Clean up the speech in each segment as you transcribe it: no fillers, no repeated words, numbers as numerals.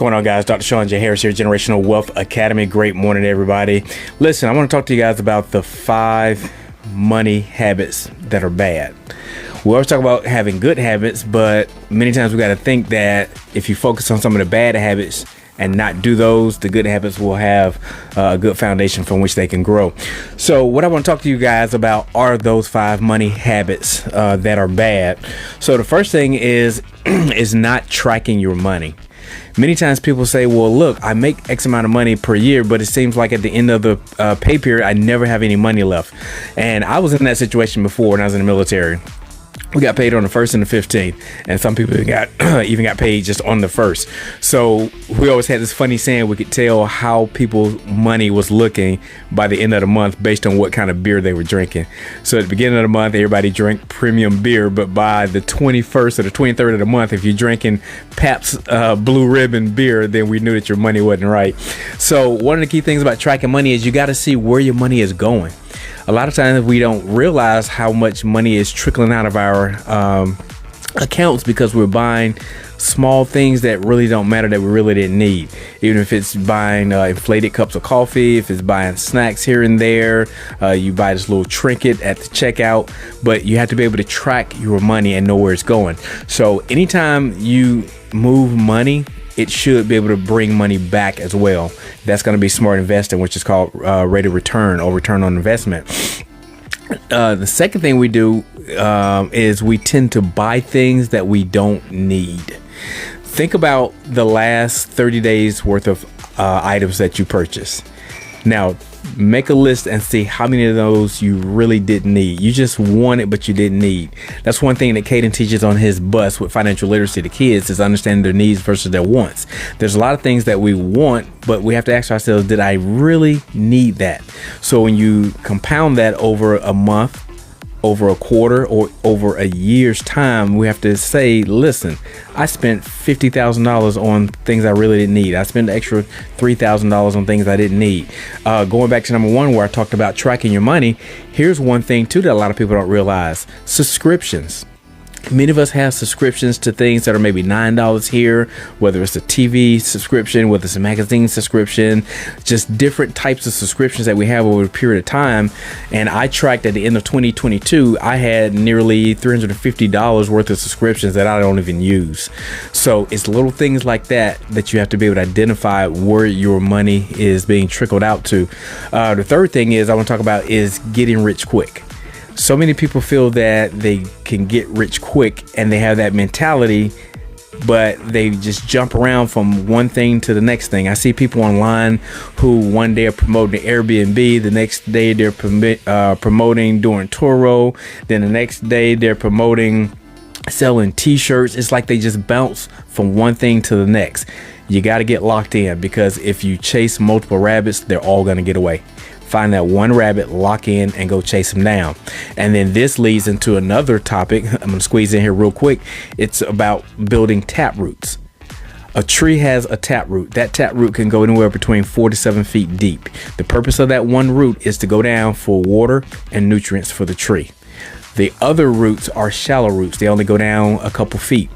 going on, guys? Dr. Sean J. Harris here, Generational Wealth Academy. Great morning, everybody. Listen, I want to talk to you guys about the 5 money habits that are bad. We always talk about having good habits, but many times we got to think that if you focus on some of the bad habits and not do those, the good habits will have a good foundation from which they can grow. So what I want to talk to you guys about are those 5 money habits that are bad. So the first thing is not tracking your money. Many times people say, well, look, I make X amount of money per year, but it seems like at the end of the pay period, I never have any money left. And I was in that situation before when I was in the military. We got paid on the 1st and the 15th, and some people even got paid just on the 1st. So we always had this funny saying, we could tell how people's money was looking by the end of the month based on what kind of beer they were drinking. So at the beginning of the month, everybody drank premium beer, but by the 21st or the 23rd of the month, if you're drinking Pabst Blue Ribbon beer, then we knew that your money wasn't right. So one of the key things about tracking money is you got to see where your money is going. A lot of times we don't realize how much money is trickling out of our accounts because we're buying small things that really don't matter, that we really didn't need. Even if it's buying inflated cups of coffee, if it's buying snacks here and there, you buy this little trinket at the checkout, but you have to be able to track your money and know where it's going. So anytime you move money, it should be able to bring money back as well. That's going to be smart investing, which is called rate of return or return on investment. The second thing we do is we tend to buy things that we don't need. Think about the last 30 days worth of items that you purchased. Now, make a list and see how many of those you really didn't need. You just wanted, but you didn't need. That's one thing that Caden teaches on his bus with financial literacy to kids, is understanding their needs versus their wants. There's a lot of things that we want, but we have to ask ourselves, did I really need that? So when you compound that over a month, over a quarter, or over a year's time, we have to say, listen, I spent $50,000 on things I really didn't need. I spent the extra $3,000 on things I didn't need. Going back to number 1, where I talked about tracking your money, here's one thing too that a lot of people don't realize: subscriptions. Many of us have subscriptions to things that are maybe $9 here, whether it's a TV subscription, whether it's a magazine subscription, just different types of subscriptions that we have over a period of time. And I tracked at the end of 2022, I had nearly $350 worth of subscriptions that I don't even use. So it's little things like that that you have to be able to identify where your money is being trickled out to. The third thing is I want to talk about is getting rich quick. So many people feel that they can get rich quick and they have that mentality, but they just jump around from one thing to the next thing. I see people online who one day are promoting Airbnb, the next day they're promoting doing Turo, then the next day they're promoting selling t-shirts. It's like they just bounce from one thing to the next. You got to get locked in, because if you chase multiple rabbits, they're all going to get away. Find that one rabbit, lock in, and go chase him down. And then this leads into another topic. I'm going to squeeze in here real quick. It's about building tap roots. A tree has a tap root. That tap root can go anywhere between 4 to 7 feet deep. The purpose of that one root is to go down for water and nutrients for the tree. The other roots are shallow roots. They only go down a couple feet.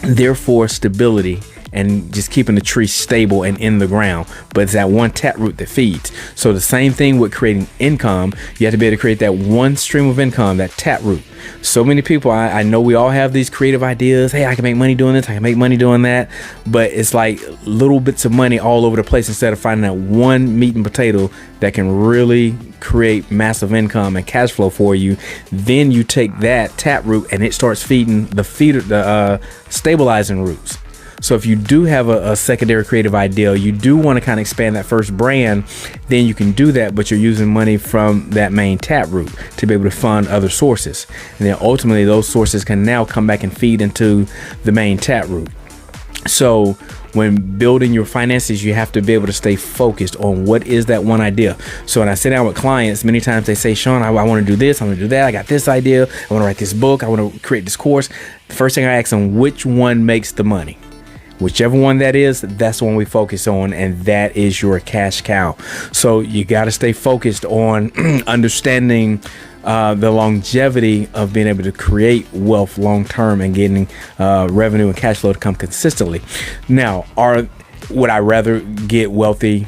Therefore, stability and just keeping the tree stable and in the ground. But it's that one tap root that feeds. So the same thing with creating income. You have to be able to create that one stream of income, that tap root. So many people, I know we all have these creative ideas. Hey, I can make money doing this, I can make money doing that. But it's like little bits of money all over the place instead of finding that one meat and potato that can really create massive income and cash flow for you. Then you take that tap root and it starts feeding the stabilizing roots. So if you do have a secondary creative idea, you do want to kind of expand that first brand, then you can do that, but you're using money from that main tap root to be able to fund other sources. And then ultimately those sources can now come back and feed into the main tap root. So when building your finances, you have to be able to stay focused on what is that one idea. So when I sit down with clients, many times they say, Sean, I want to do this, I want to do that, I got this idea, I want to write this book, I want to create this course. The first thing I ask them, which one makes the money? Whichever one that is, that's the one we focus on, and that is your cash cow. So you got to stay focused on understanding the longevity of being able to create wealth long term and getting revenue and cash flow to come consistently. Now, would I rather get wealthy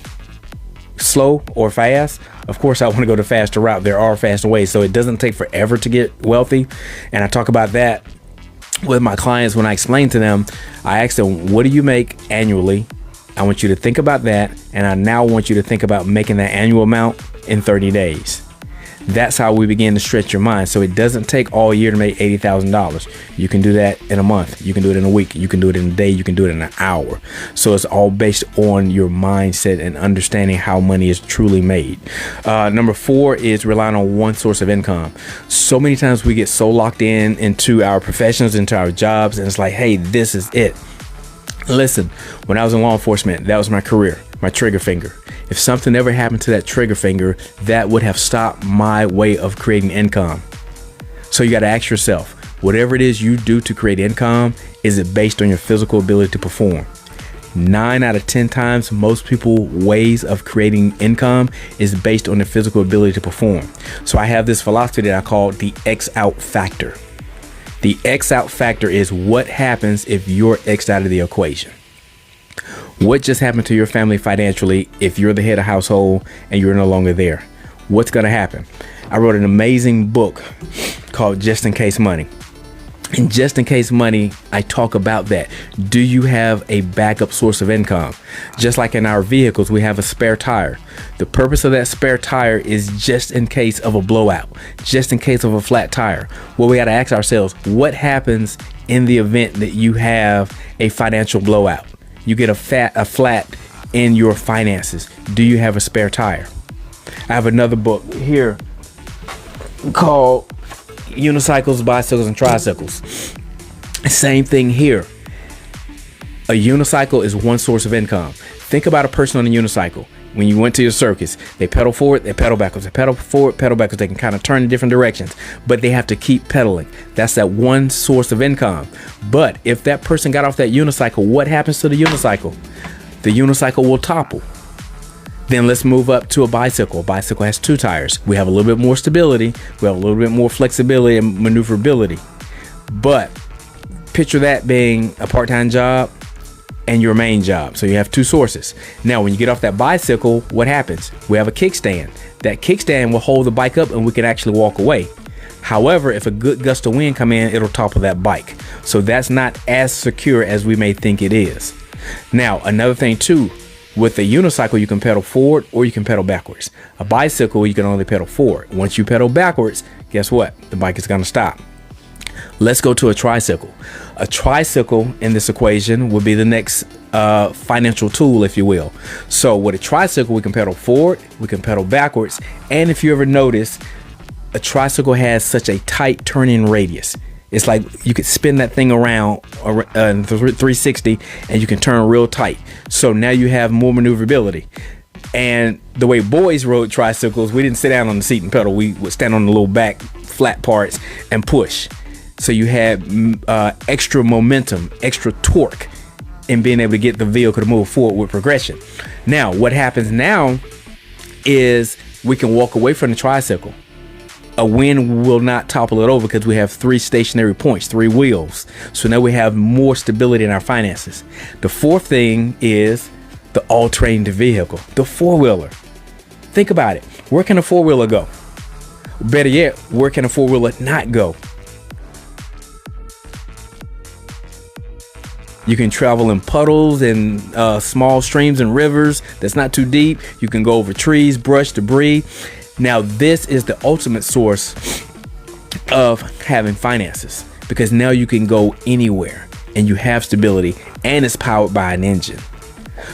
slow or fast? Of course, I want to go the faster route. There are faster ways, so it doesn't take forever to get wealthy. And I talk about that with my clients when I explain to them. I ask them, what do you make annually? I want you to think about that, and I now want you to think about making that annual amount in 30 days. That's how we begin to stretch your mind. So it doesn't take all year to make $80,000. You can do that in a month. You can do it in a week. You can do it in a day. You can do it in an hour. So it's all based on your mindset and understanding how money is truly made. Number 4 is relying on one source of income. So many times we get so locked into our professions, into our jobs, and it's like, hey, this is it. Listen, when I was in law enforcement, that was my career, my trigger finger. If something ever happened to that trigger finger, that would have stopped my way of creating income. So you got to ask yourself, whatever it is you do to create income, is it based on your physical ability to perform? 9 out of 10 times, most people's ways of creating income is based on their physical ability to perform. So I have this philosophy that I call the X out factor. The X out factor is what happens if you're X'd out of the equation. What just happened to your family financially if you're the head of household and you're no longer there? What's going to happen? I wrote an amazing book called Just in Case Money. In Just in Case Money, I talk about that. Do you have a backup source of income? Just like in our vehicles, we have a spare tire. The purpose of that spare tire is just in case of a blowout, just in case of a flat tire. Well, we got to ask ourselves, what happens in the event that you have a financial blowout? You get a flat in your finances. Do you have a spare tire? I have another book here called Unicycles, Bicycles, and Tricycles. Same thing here. A unicycle is one source of income. Think about a person on a unicycle. When you went to your circus, they pedal forward, they pedal backwards, they pedal forward, pedal backwards. They can kind of turn in different directions, but they have to keep pedaling. That's that one source of income. But if that person got off that unicycle, what happens to the unicycle? The unicycle will topple. Then let's move up to a bicycle. A bicycle has 2 tires. We have a little bit more stability. We have a little bit more flexibility and maneuverability. But picture that being a part-time job and your main job. So you have 2 sources. Now, when you get off that bicycle, what happens? We have a kickstand. That kickstand will hold the bike up and we can actually walk away. However, if a good gust of wind come in, it'll topple that bike. So that's not as secure as we may think it is. Now, another thing too, with a unicycle, you can pedal forward or you can pedal backwards. A bicycle, you can only pedal forward. Once you pedal backwards, guess what? The bike is going to stop. Let's go to a tricycle. A tricycle in this equation would be the next financial tool, if you will. So with a tricycle, we can pedal forward, we can pedal backwards. And if you ever notice, a tricycle has such a tight turning radius. It's like you could spin that thing around 360 and you can turn real tight. So now you have more maneuverability. And the way boys rode tricycles, we didn't sit down on the seat and pedal. We would stand on the little back flat parts and push. So you had extra momentum, extra torque in being able to get the vehicle to move forward with progression. Now, what happens now is we can walk away from the tricycle. A wind will not topple it over because we have 3 stationary points, 3 wheels. So now we have more stability in our finances. The 4th thing is the all-terrain vehicle, the 4-wheeler. Think about it. Where can a 4-wheeler go? Better yet, where can a 4-wheeler not go? You can travel in puddles and small streams and rivers that's not too deep. You can go over trees, brush, debris. Now, this is the ultimate source of having finances because now you can go anywhere and you have stability and it's powered by an engine.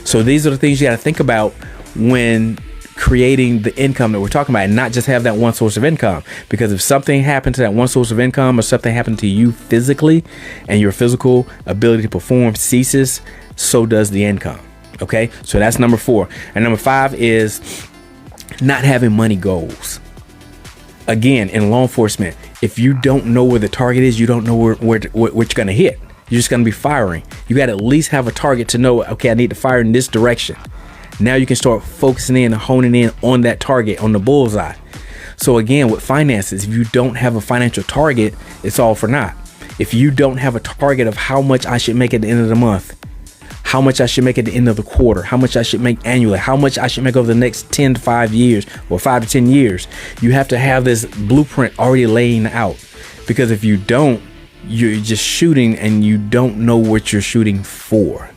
So these are the things you got to think about when creating the income that we're talking about, and not just have that one source of income. Because if something happened to that one source of income or something happened to you physically and your physical ability to perform ceases, so does the income. Okay, so that's number 4. And number 5 is not having money goals. Again, in law enforcement, if you don't know where the target is, you don't know where you're going to hit. You're just going to be firing. You got to at least have a target to know, okay, I need to fire in this direction. Now you can start focusing in and honing in on that target, on the bullseye. So again, with finances, if you don't have a financial target, it's all for naught. If you don't have a target of how much I should make at the end of the month, how much I should make at the end of the quarter, how much I should make annually, how much I should make over the next 10 to 5 years or 5 to 10 years, you have to have this blueprint already laying out. Because if you don't, you're just shooting and you don't know what you're shooting for.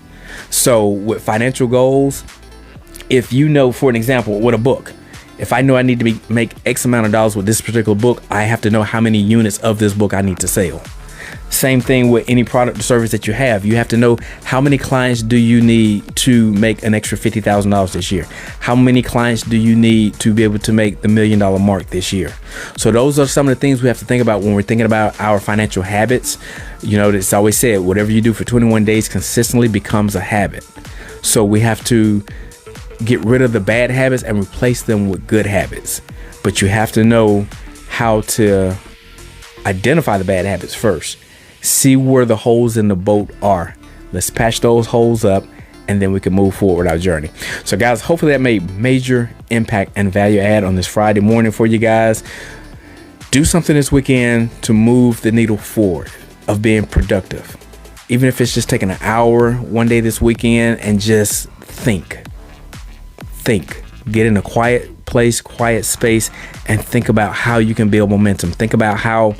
So with financial goals, if you know, for an example, with a book, if I know I need to make X amount of dollars with this particular book, I have to know how many units of this book I need to sell. Same thing with any product or service that you have. You have to know how many clients do you need to make an extra $50,000 this year? How many clients do you need to be able to make the $1 million mark this year? So those are some of the things we have to think about when we're thinking about our financial habits. You know, it's always said, whatever you do for 21 days consistently becomes a habit. So we have to get rid of the bad habits and replace them with good habits. But you have to know how to identify the bad habits first. See where the holes in the boat are. Let's patch those holes up, and then we can move forward with our journey. So guys, hopefully that made major impact and value add on this Friday morning for you guys. Do something this weekend to move the needle forward of being productive. Even if it's just taking an hour one day this weekend and just think. Get in a quiet place, quiet space, and think about how you can build momentum. Think about how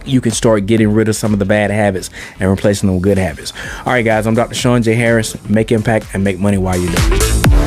you can start getting rid of some of the bad habits and replacing them with good habits. All right, guys, I'm Dr. Sean J. Harris. Make impact and make money while you do it.